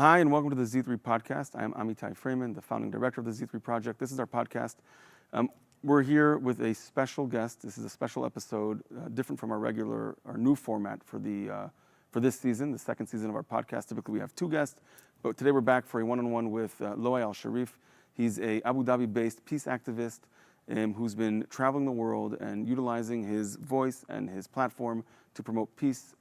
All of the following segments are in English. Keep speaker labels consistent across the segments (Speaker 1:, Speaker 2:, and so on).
Speaker 1: Hi, and welcome to the Z3 Podcast. I am Amitai Fraiman, the founding director of the Z3 Project. This is our podcast. We're here with a special guest. This is a special episode, different from our new format for this season, the second season of our podcast. Typically, we have two guests, but today we're back for a one-on-one with Loay Alshareef. He's a Abu Dhabi-based peace activist who's been traveling the world and utilizing his voice and his platform to promote peace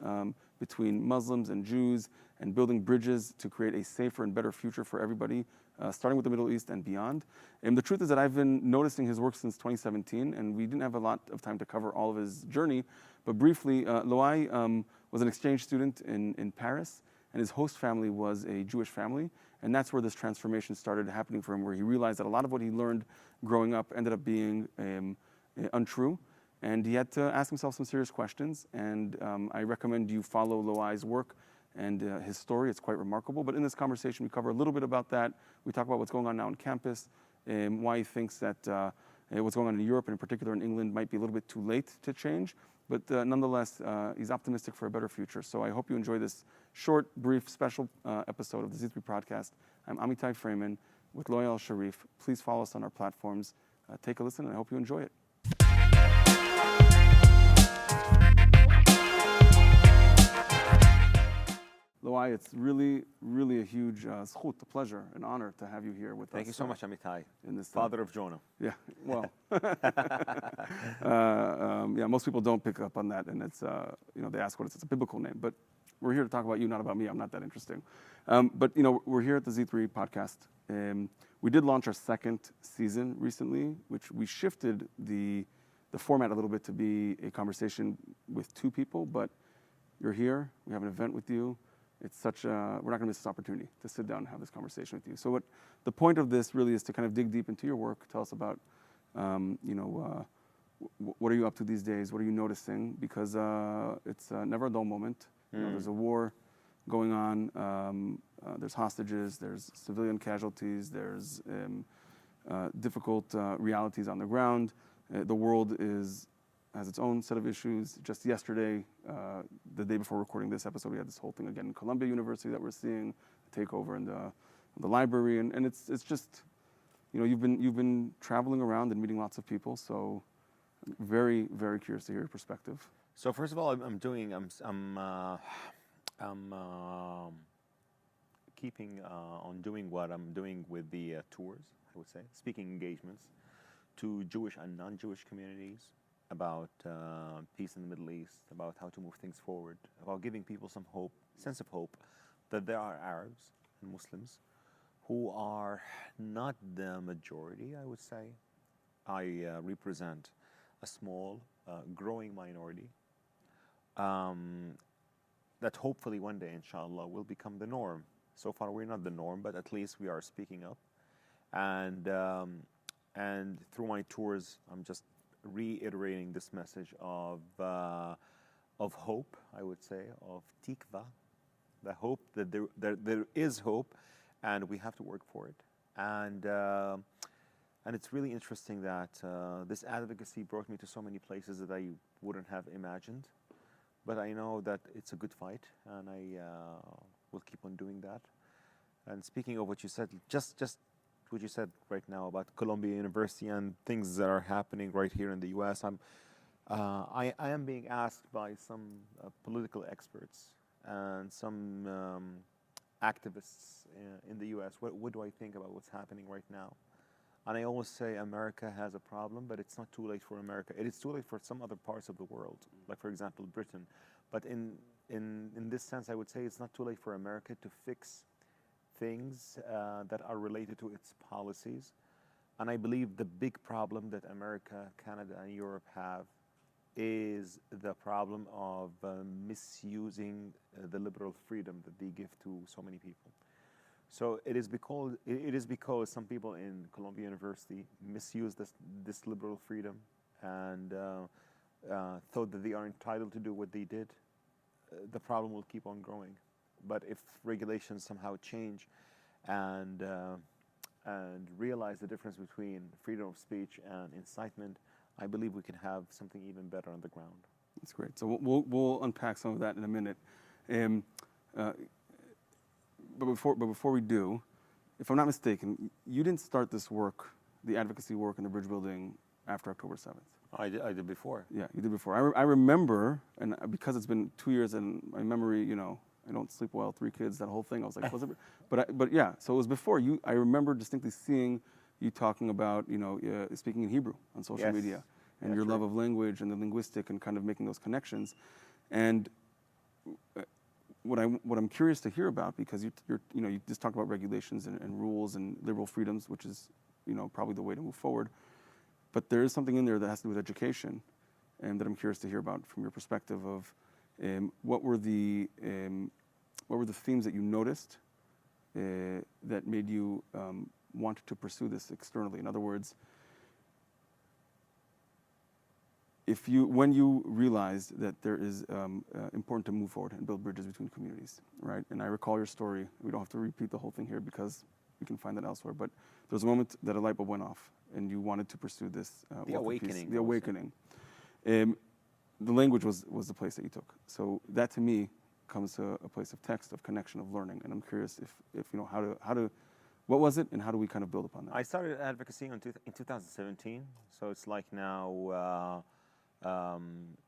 Speaker 1: between Muslims and Jews and building bridges to create a safer and better future for everybody, starting with the Middle East and beyond. And the truth is that I've been noticing his work since 2017, and we didn't have a lot of time to cover all of his journey. But briefly, Loay was an exchange student in Paris, and his host family was a Jewish family. And that's where this transformation started happening for him, where he realized that a lot of what he learned growing up ended up being untrue. And he had to ask himself some serious questions. And I recommend you follow Loay's work and his story. It's quite remarkable. But in this conversation, we cover a little bit about that. We talk about what's going on now on campus, why he thinks that what's going on in Europe, and in particular in England, might be a little bit too late to change. But nonetheless, he's optimistic for a better future. So I hope you enjoy this short, brief, special episode of the Z3 Podcast. I'm Amitai Fraiman with Loay Alshareef. Please follow us on our platforms. Take a listen, and I hope you enjoy it. Loay, it's really, really a huge zchut, a pleasure, an honor to have you here with us.
Speaker 2: Thank you so much, Amitai.
Speaker 1: In this
Speaker 2: Father of Jonah.
Speaker 1: Yeah, well, most people don't pick up on that, and it's, they ask what it's a biblical name, but we're here to talk about you, not about me. I'm not that interesting. But we're here at the Z3 Podcast. We did launch our second season recently, which we shifted the format a little bit to be a conversation with two people, but you're here, we have an event with you. It's we're not going to miss this opportunity to sit down and have this conversation with you. So the point of this really is to kind of dig deep into your work. Tell us about, what are you up to these days? What are you noticing? Because it's never a dull moment. There's a war going on. There's hostages. There's civilian casualties. There's difficult realities on the ground. The world has its own set of issues. Just yesterday, the day before recording this episode, we had this whole thing again in Columbia University that we're seeing, a takeover in the library, and it's just, you've been traveling around and meeting lots of people, so I'm very, very curious to hear your perspective.
Speaker 2: So first of all, I'm keeping on doing what I'm doing with the tours, I would say, speaking engagements to Jewish and non-Jewish communities about peace in the Middle East, about how to move things forward, about giving people some hope, sense of hope, that there are Arabs and Muslims who are not the majority, I would say. I represent a small, growing minority that hopefully one day, inshallah, will become the norm. So far, we're not the norm, but at least we are speaking up. And through my tours, I'm just reiterating this message of hope, I would say, of tikva, the hope that there is hope, and we have to work for it. And it's really interesting that this advocacy brought me to so many places that I wouldn't have imagined. But I know that it's a good fight, and I will keep on doing that. And speaking of what you said, just what you said right now about Columbia University and things that are happening right here in the U.S. I am being asked by some political experts and some activists in the U.S. What do I think about what's happening right now? And I always say America has a problem, but it's not too late for America. It is too late for some other parts of the world, like for example Britain. But in this sense, I would say it's not too late for America to fix things that are related to its policies. And I believe the big problem that America, Canada, and Europe have is the problem of misusing the liberal freedom that they give to so many people. So it is because some people in Columbia University misuse this liberal freedom and thought that they are entitled to do what they did. The problem will keep on growing. But if regulations somehow change and realize the difference between freedom of speech and incitement, I believe we can have something even better on the ground.
Speaker 1: That's great. So we'll unpack some of that in a minute. before we do, if I'm not mistaken, you didn't start this work, the advocacy work in the bridge building, after October 7th.
Speaker 2: I did before.
Speaker 1: Yeah, you did before. I remember, and because it's been 2 years and my memory, I don't sleep well, 3 kids, that whole thing. I was like, was it? But yeah, so it was before you. I remember distinctly seeing you talking about, speaking in Hebrew on social media, and your love of language and the linguistic, and kind of making those connections. And what I'm curious to hear about, because you just talked about regulations and rules and liberal freedoms, which is probably the way to move forward. But there is something in there that has to do with education, and that I'm curious to hear about from your perspective of what were the themes that you noticed that made you want to pursue this externally. In other words, when you realized that there is important to move forward and build bridges between communities, right? And I recall your story. We don't have to repeat the whole thing here because we can find that elsewhere. But there was a moment that a light bulb went off, and you wanted to pursue this.
Speaker 2: The awakening.
Speaker 1: The awakening. The language was the place that you took. So that to me comes to a place of text, of connection, of learning. And I'm curious if how to, what was it, and how do we kind of build upon that?
Speaker 2: I started advocacy in 2017, so it's like now.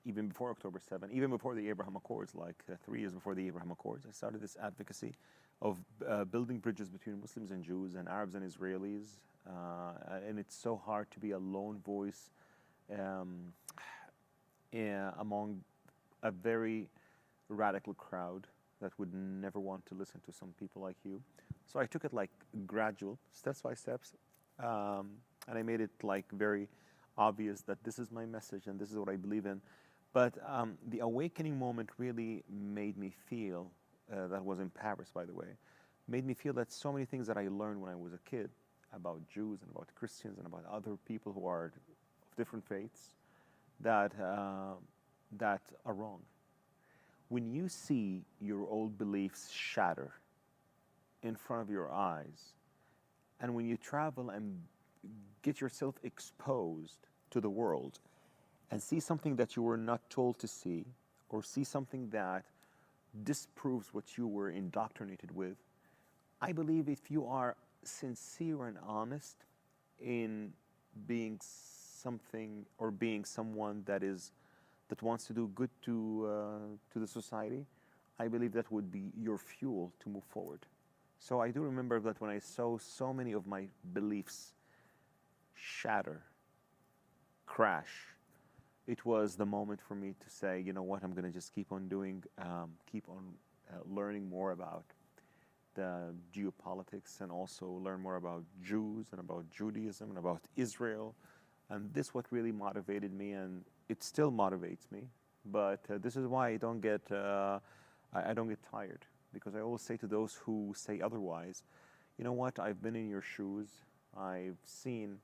Speaker 2: Even before October 7, even before the Abraham Accords, like 3 years before the Abraham Accords, I started this advocacy of building bridges between Muslims and Jews and Arabs and Israelis. And it's so hard to be a lone voice among a very radical crowd that would never want to listen to some people like you. So I took it like gradual, steps by steps, and I made it like very obvious that this is my message and this is what I believe in. But the awakening moment really made me feel, that was in Paris, by the way, made me feel that so many things that I learned when I was a kid about Jews and about Christians and about other people who are of different faiths, that are wrong. When you see your old beliefs shatter in front of your eyes, and when you travel and get yourself exposed to the world and see something that you were not told to see, or see something that disproves what you were indoctrinated with, I believe if you are sincere and honest in being something or being someone that wants to do good to the society, I believe that would be your fuel to move forward. So I do remember that when I saw so many of my beliefs shatter, crash, it was the moment for me to say, you know what, I'm going to just keep on doing, learning more about the geopolitics, and also learn more about Jews and about Judaism and about Israel. And this what really motivated me, and it still motivates me. But this is why I don't get tired, because I always say to those who say otherwise, you know what, I've been in your shoes. I've seen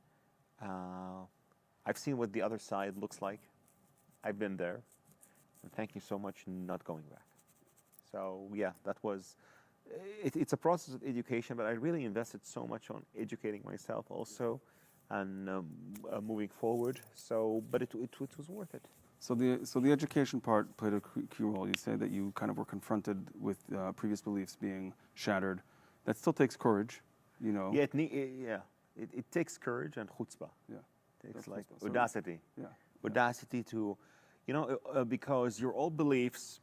Speaker 2: what the other side looks like. I've been there. And thank you so much, not going back. So yeah, that was, it's a process of education, but I really invested so much on educating myself also, and moving forward. So, but it was worth it.
Speaker 1: So the education part played a key role. You say that you kind of were confronted with previous beliefs being shattered. That still takes courage, you know.
Speaker 2: Yeah, it takes courage and chutzpah.
Speaker 1: Yeah,
Speaker 2: it takes like
Speaker 1: chutzpah.
Speaker 2: audacity.
Speaker 1: Yeah,
Speaker 2: audacity to, because your old beliefs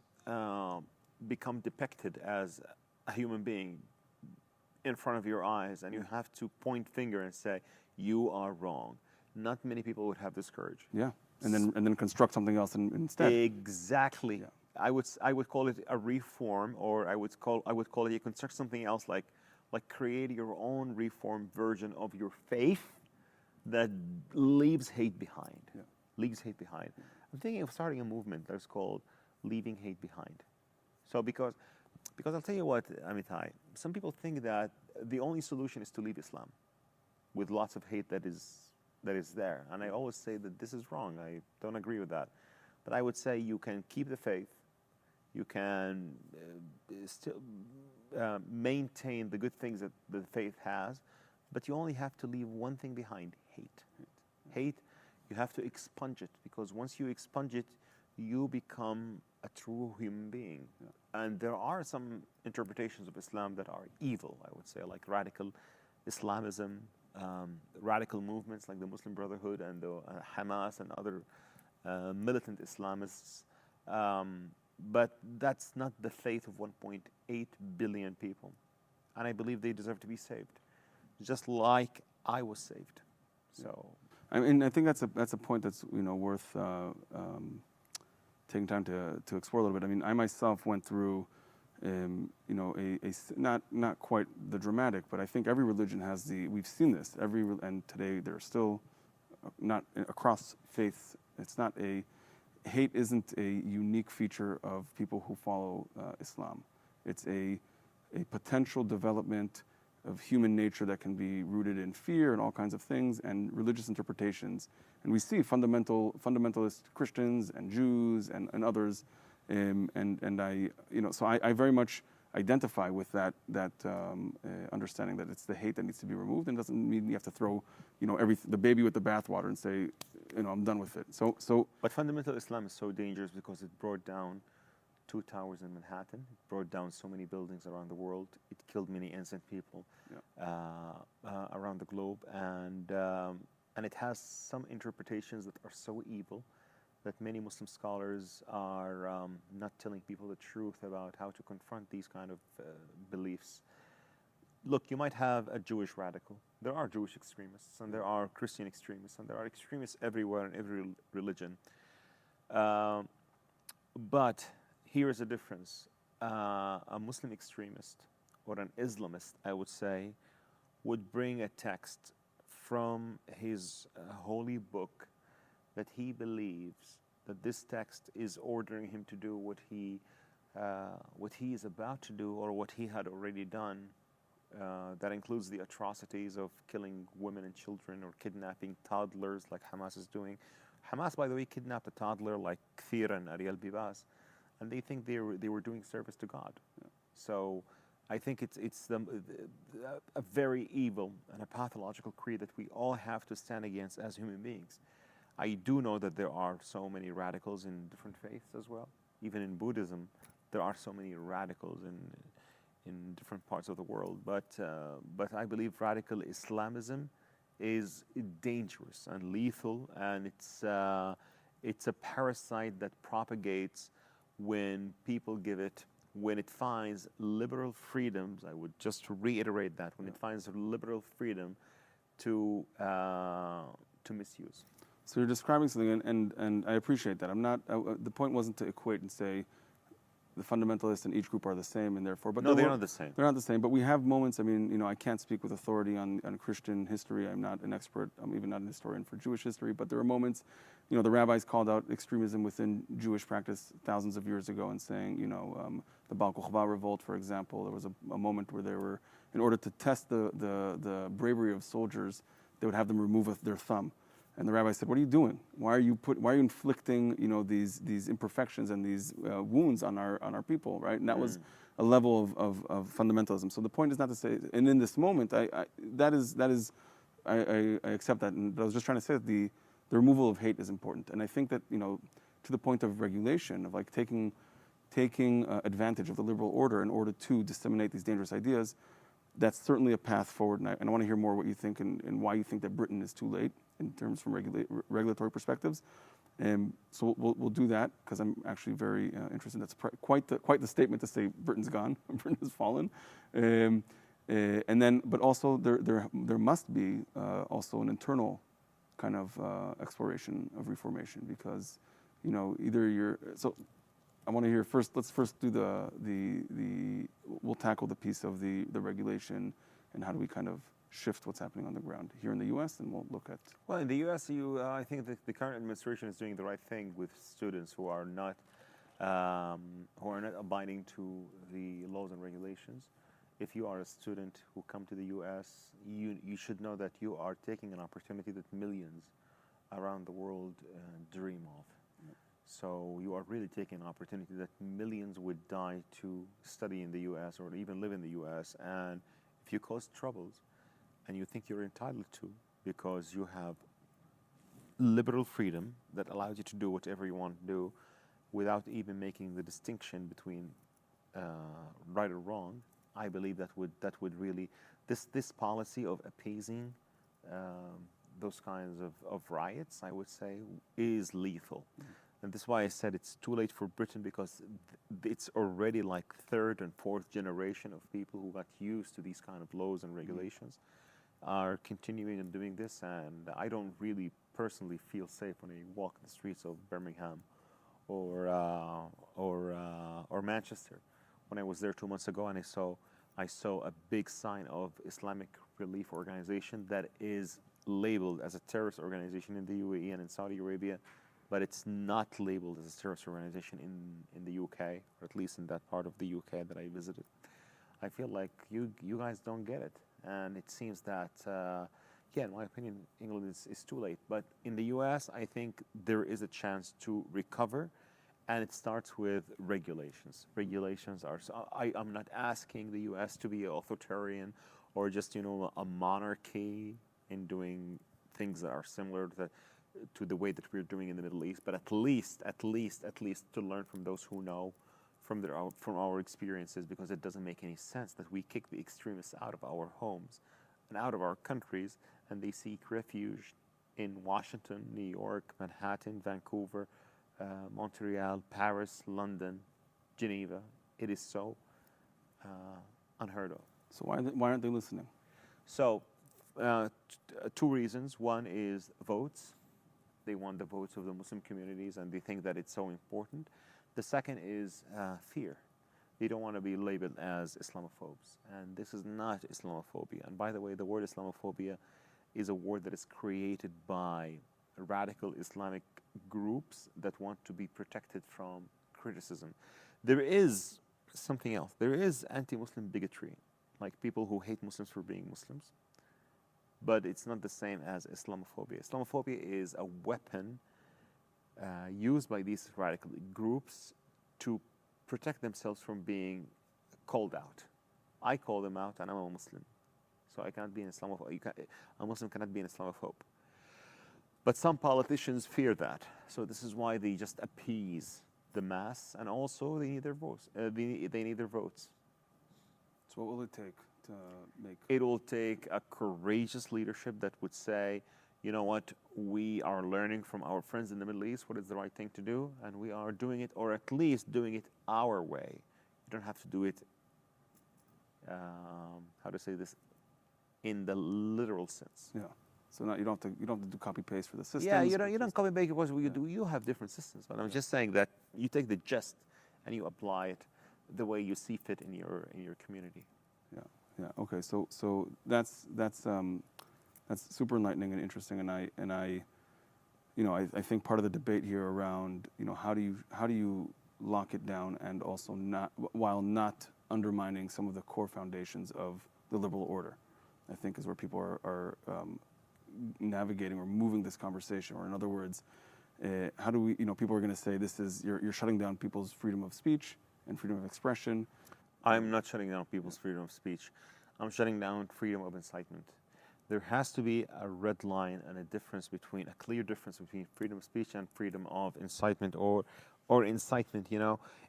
Speaker 2: become depicted as a human being in front of your eyes, and you have to point finger and say, you are wrong. Not many people would have this courage.
Speaker 1: Yeah, and then construct something else instead.
Speaker 2: Exactly. Yeah. I would call it a reform, or I would call it, you construct something else, like create your own reformed version of your faith that leaves hate behind.
Speaker 1: Yeah.
Speaker 2: Leaves hate behind. Yeah. I'm thinking of starting a movement that's called Leaving Hate Behind. So because I'll tell you what, Amitai, some people think that the only solution is to leave Islam with lots of hate that is there. And I always say that this is wrong. I don't agree with that. But I would say you can keep the faith. You can still maintain the good things that the faith has, but you only have to leave one thing behind: hate. Hate, you have to expunge it, because once you expunge it, you become a true human being. And there are some interpretations of Islam that are evil, I would say, like radical Islamism, radical movements like the Muslim Brotherhood and the Hamas and other militant Islamists. But that's not the faith of 1.8 billion people. And I believe they deserve to be saved, just like I was saved. So,
Speaker 1: I mean, I think that's a point that's worth taking time to explore a little bit. I mean, I myself went through, not quite the dramatic, but I think every religion has we've seen this and today there's still not across faiths. It's not hate isn't a unique feature of people who follow Islam. It's a potential development of human nature that can be rooted in fear and all kinds of things and religious interpretations. And we see fundamentalist Christians and Jews and others, and I so I very much identify with that understanding that it's the hate that needs to be removed, and doesn't mean you have to throw the baby with the bathwater and say I'm done with it. So
Speaker 2: but fundamental Islam is so dangerous because it brought down 2 towers in Manhattan. It brought down so many buildings around the world. It killed many innocent people around the globe, and it has some interpretations that are so evil that many Muslim scholars are not telling people the truth about how to confront these kind of beliefs. Look, you might have a Jewish radical. There are Jewish extremists, and there are Christian extremists, and there are extremists everywhere in every religion. But here is a difference. A Muslim extremist or an Islamist, I would say, would bring a text from his holy book that he believes that this text is ordering him to do what he is about to do or what he had already done. That includes the atrocities of killing women and children or kidnapping toddlers like Hamas is doing. Hamas, by the way, kidnapped a toddler like Kthir and Ariel Bibas, and they think they were doing service to God. Yeah. So I think it's a very evil and a pathological creed that we all have to stand against as human beings. I do know that there are so many radicals in different faiths as well. Even in Buddhism, there are so many radicals in different parts of the world. But I believe radical Islamism is dangerous and lethal, and it's a parasite that propagates when people when it finds liberal freedoms. I would just reiterate that, when it finds liberal freedom to misuse.
Speaker 1: So you're describing something, and I appreciate that. The point wasn't to equate and say the fundamentalists in each group are the same, and therefore, but
Speaker 2: no, they're not the same.
Speaker 1: They're not the same. But we have moments. I mean, I can't speak with authority on Christian history. I'm not an expert. I'm even not an historian for Jewish history. But there are moments. The rabbis called out extremism within Jewish practice thousands of years ago, and saying, the Bar Kokhba revolt, for example. There was a moment where they were, in order to test the bravery of soldiers, they would have them remove their thumb. And the rabbi said, "What are you doing? Why are you inflicting, these imperfections and these wounds on our people, right?" And that was a level of fundamentalism. So the point is not to say, and in this moment, I accept that. But I was just trying to say that the removal of hate is important, and I think that to the point of regulation, of like taking advantage of the liberal order in order to disseminate these dangerous ideas. That's certainly a path forward, and I want to hear more what you think and why you think that Britain is too late in terms from regulatory perspectives. So we'll do that because I'm actually very interested. That's quite the statement to say Britain's gone, Britain has fallen, and then but also there must be also an internal kind of exploration of reformation because either you're so. I want to hear first. Let's first do we'll tackle the piece of the regulation and how do we kind of shift what's happening on the ground here in the U.S. and we'll look at.
Speaker 2: Well, in the U.S., I think that the current administration is doing the right thing with students who are not abiding to the laws and regulations. If you are a student who come to the U.S., you should know that you are taking an opportunity that millions around the world dream of. So you are really taking an opportunity that millions would die to study in the U.S. or even live in the U.S. And if you cause troubles and you think you're entitled to because you have liberal freedom that allows you to do whatever you want to do, without even making the distinction between right or wrong, I believe that would really this policy of appeasing those kinds of riots, I would say, is lethal. And that's why I said it's too late for Britain, because it's already like third and fourth generation of people who got used to these kind of laws and regulations are continuing and doing this. And I don't really personally feel safe when I walk the streets of Birmingham or Manchester. When I was there 2 months ago, and I saw a big sign of Islamic Relief Organization that is labeled as a terrorist organization in the UAE and in Saudi Arabia, but it's not labeled as a terrorist organization in the UK, or at least in that part of the UK that I visited. I feel like you guys don't get it, and it seems that, yeah, in my opinion, England is too late. But in the US, I think there is a chance to recover, and it starts with regulations. Regulations are, so I'm not asking the US to be authoritarian or just, a monarchy in doing things that are similar to the way that we're doing in the Middle East, but at least to learn from those who know from our experiences, because it doesn't make any sense that we kick the extremists out of our homes and out of our countries, and they seek refuge in Washington, New York, Manhattan, Vancouver, Montreal, Paris, London, Geneva. It is so unheard of.
Speaker 1: So why aren't they listening?
Speaker 2: So two reasons. One is votes. They want the votes of the Muslim communities, and they think that it's so important. The second is fear. They don't want to be labeled as Islamophobes, and this is not Islamophobia. And by the way, the word Islamophobia is a word that is created by radical Islamic groups that want to be protected from criticism. There is something else. There is anti-Muslim bigotry, like people who hate Muslims for being Muslims. But it's not the same as Islamophobia. Islamophobia is a weapon used by these radical groups to protect themselves from being called out. I call them out, and I'm a Muslim, so I cannot be an Islamophobe. A Muslim cannot be an Islamophobe. But some politicians fear that, so this is why they just appease the mass, and also they need their votes. They need their votes.
Speaker 1: So what will it take to make?
Speaker 2: It will take a courageous leadership that would say, you know what, we are learning from our friends in the Middle East what is the right thing to do, and we are doing it, or at least doing it our way. You don't have to do it, how to say this, in the literal sense.
Speaker 1: Yeah. So you don't have to do copy paste for the systems.
Speaker 2: Yeah, you don't copy paste because you have different systems. But I'm just saying that you take the gist and you apply it the way you see fit in your community.
Speaker 1: Yeah. Okay. So that's super enlightening and interesting, and I think part of the debate here around how do you lock it down, and also while not undermining some of the core foundations of the liberal order, I think is where people are navigating or moving this conversation. Or in other words, how do we, people are going to say this is, you're shutting down people's freedom of speech and freedom of expression.
Speaker 2: I'm not shutting down people's freedom of speech. I'm shutting down freedom of incitement. There has to be a red line and a clear difference between freedom of speech and freedom of incitement or incitement,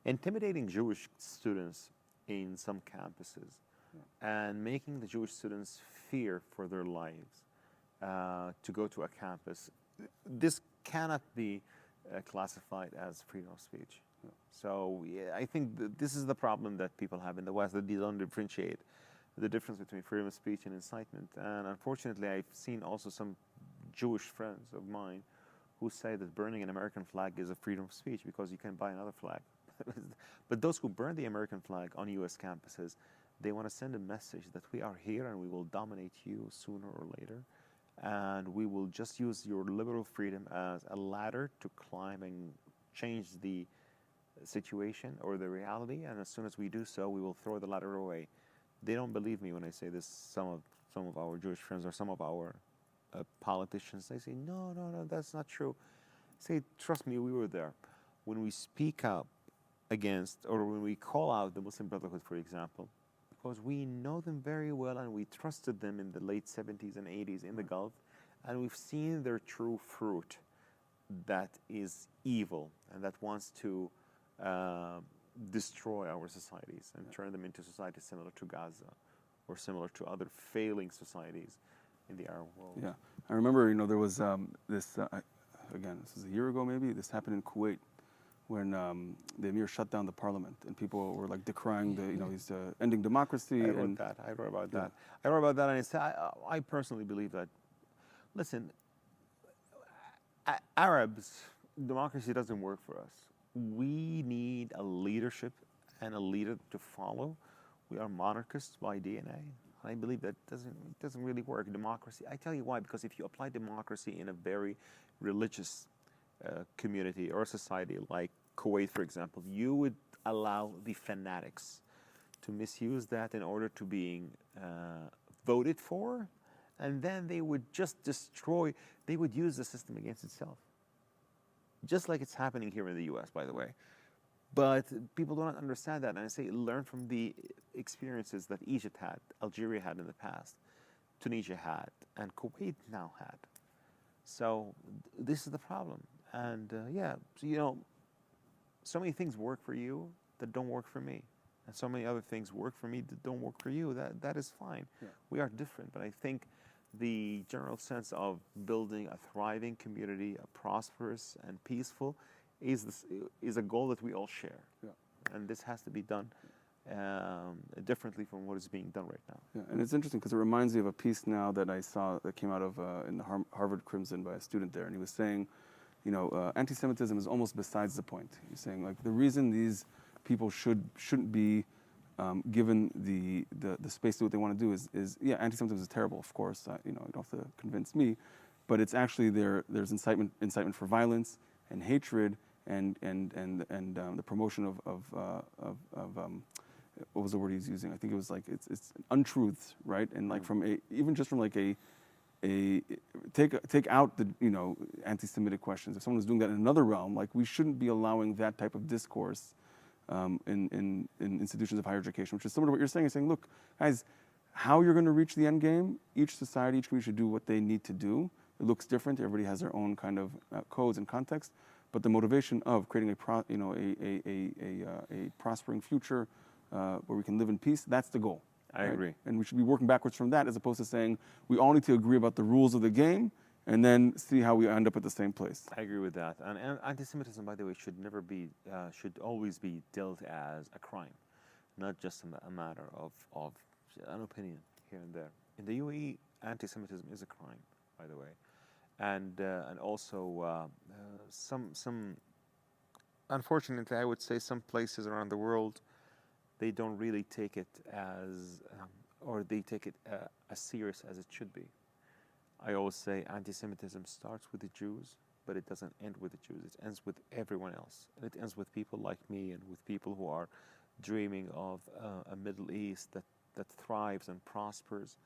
Speaker 2: intimidating Jewish students in some campuses and making the Jewish students fear for their lives to go to a campus. This cannot be classified as freedom of speech. So I think this is the problem that people have in the West, that they don't differentiate the difference between freedom of speech and incitement. And unfortunately, I've seen also some Jewish friends of mine who say that burning an American flag is a freedom of speech because you can buy another flag. But those who burn the American flag on U.S. campuses, they want to send a message that we are here and we will dominate you sooner or later. And we will just use your liberal freedom as a ladder to climb and change the situation or the reality. And as soon as we do so, we will throw the ladder away. They don't believe me when I say this. Some of our Jewish friends or some of our politicians, they say, no, that's not true. I say, trust me, we were there. When we speak up against, or when we call out the Muslim Brotherhood, for example, because we know them very well and we trusted them in the late 70s and 80s in the Gulf, and we've seen their true fruit. that is evil and that wants to destroy our societies and turn them into societies similar to Gaza or similar to other failing societies in the Arab world.
Speaker 1: Yeah, I remember, there was this, again, this was a year ago maybe, this happened in Kuwait when the emir shut down the parliament and people were like decrying he's ending democracy.
Speaker 2: I wrote about that. I wrote about that and I personally believe that, listen, Arabs, democracy doesn't work for us. We need a leadership and a leader to follow. We are monarchists by DNA. I believe that doesn't really work. Democracy. I tell you why. Because if you apply democracy in a very religious community or society like Kuwait, for example, you would allow the fanatics to misuse that in order to being voted for, and then they would just destroy. They would use the system against itself, just like it's happening here in the U.S., by the way. But people do not understand that, and I say learn from the experiences that Egypt had, Algeria had in the past, Tunisia had, and Kuwait now had. So this is the problem, and so many things work for you that don't work for me, and so many other things work for me that don't work for you. That is fine. Yeah. We are different, but I think the general sense of building a thriving community, a prosperous and peaceful, is a goal that we all share. Yeah. And this has to be done differently from what is being done right now.
Speaker 1: Yeah, and it's interesting because it reminds me of a piece now that I saw that came out of in the Harvard Crimson by a student there, and he was saying, anti-Semitism is almost besides the point. He's saying like the reason these people shouldn't be given the space to do what they want to do is anti-Semitism is terrible, of course. You don't have to convince me, but it's actually there's incitement for violence and hatred and the promotion of what was the word he's using? I think it was like it's untruths, right? And like take out the anti-Semitic questions. If someone's doing that in another realm, like we shouldn't be allowing that type of discourse in institutions of higher education, which is similar to what you're saying. You're saying, look, guys, how you're going to reach the end game, each society, each community should do what they need to do. It looks different. Everybody has their own kind of codes and context, but the motivation of creating a prospering future where we can live in peace, that's the goal.
Speaker 2: I agree.
Speaker 1: And we should be working backwards from that as opposed to saying we all need to agree about the rules of the game and then see how we end up at the same place.
Speaker 2: I agree with that. And anti-Semitism, by the way, should always be dealt as a crime, not just a matter of an opinion here and there. In the UAE, anti-Semitism is a crime, by the way, and also some unfortunately, I would say some places around the world, they don't really take it as serious as it should be. I always say anti-Semitism starts with the Jews, but it doesn't end with the Jews. It ends with everyone else. And it ends with people like me and with people who are dreaming of a Middle East that thrives and prospers.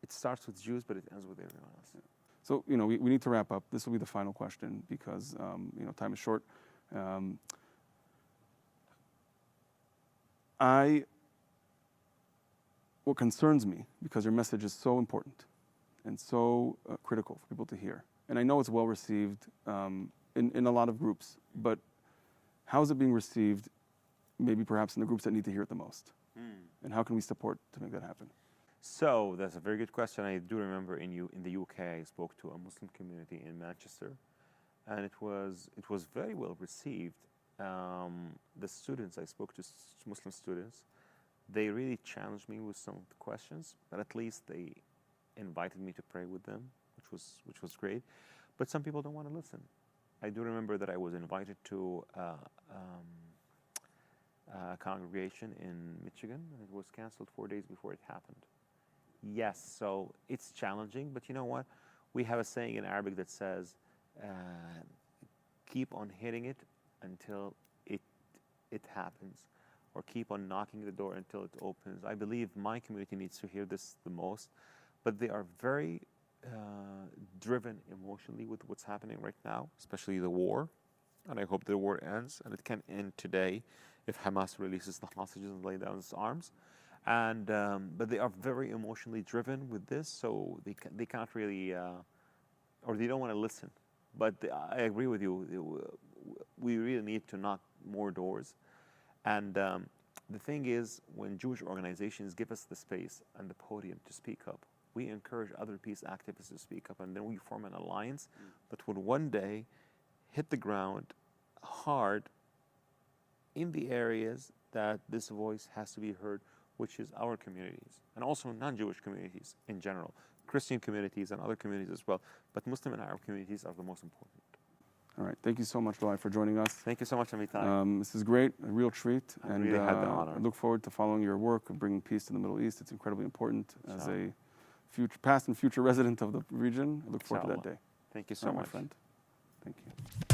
Speaker 2: It starts with Jews, but it ends with everyone else.
Speaker 1: Yeah. So, we need to wrap up. This will be the final question because, time is short. What concerns me, because your message is so important and so critical for people to hear, and I know it's well received in a lot of groups, but how is it being received maybe perhaps in the groups that need to hear it the most? And how can we support to make that happen?
Speaker 2: So that's a very good question. I do remember in the UK, I spoke to a Muslim community in Manchester, and it was very well received. The students, I spoke to Muslim students, they really challenged me with some of the questions, but at least they invited me to pray with them, which was great. But some people don't want to listen. I do remember that I was invited to a congregation in Michigan, and it was canceled 4 days before it happened. Yes, so it's challenging, but you know what? We have a saying in Arabic that says, keep on hitting it until it happens, or keep on knocking the door until it opens. I believe my community needs to hear this the most, but they are very driven emotionally with what's happening right now, especially the war, and I hope the war ends, and it can end today if Hamas releases the hostages and lay down its arms. And but they are very emotionally driven with this, so they can't really, or they don't want to listen. But I agree with you. We really need to knock more doors. And the thing is, when Jewish organizations give us the space and the podium to speak up, we encourage other peace activists to speak up, and then we form an alliance that will one day hit the ground hard in the areas that this voice has to be heard, which is our communities, and also non-Jewish communities in general, Christian communities and other communities as well. But Muslim and Arab communities are the most important.
Speaker 1: All right. Thank you so much, Loay, for joining us.
Speaker 2: Thank you so much, Amitai.
Speaker 1: This is great, a real treat.
Speaker 2: I really had the honor.
Speaker 1: I look forward to following your work and bringing peace to the Middle East. It's incredibly important. As a past and future resident of the region, I look forward to that day.
Speaker 2: Thank you so
Speaker 1: All right,
Speaker 2: much.
Speaker 1: my friend. Thank you.